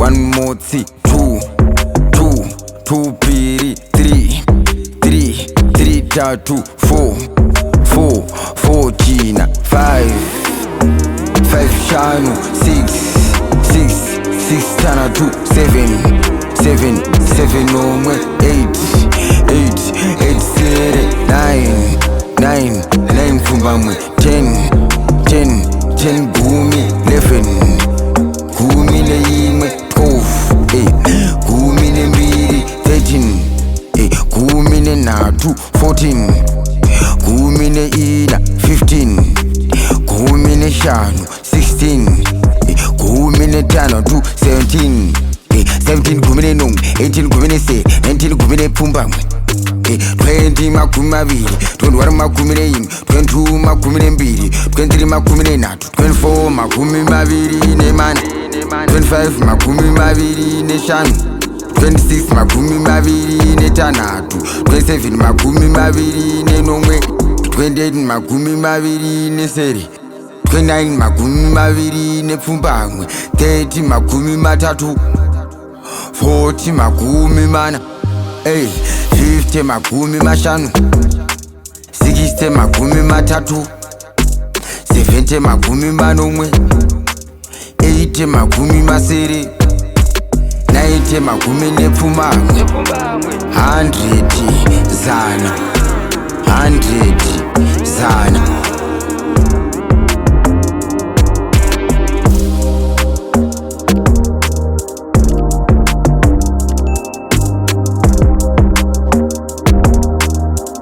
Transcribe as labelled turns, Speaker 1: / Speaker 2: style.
Speaker 1: one more three, two piri, three tatu, four china, five shanu, six tana two, seven nomwe, eight sere, nine fumbamwe, ten gumi, 11 gumi ne 12, gumi ne mbili, 13, gumi ne natu, 14, gumi ne ina, 15, gumi ne shanu, 16, gumi ne tano, 17, 17 gumi ne nung, 18 gumi ne se, 19 gumi ne pumbamwe, 20 makumi maviri, 21 makumi ne imwe, 22 makumi ne mbili, 23 makumi ne natu, 24 makumi maviri ne mana, 25 makumi maviri ne shanu, 26 makumi maviri ne tanatu, 27 makumi maviri ne nomwe, 28 makumi maviri ne sere, 29 makumi maviri ne pfumbamwe, 30 makumi matatu, 40 makumi mana, 50 makumi mashanu, 60 makumi matatu, 70 makumi manomwe, 80 makumi masere, 90 makumi nepfumamwe, 100 zana, 100 zana.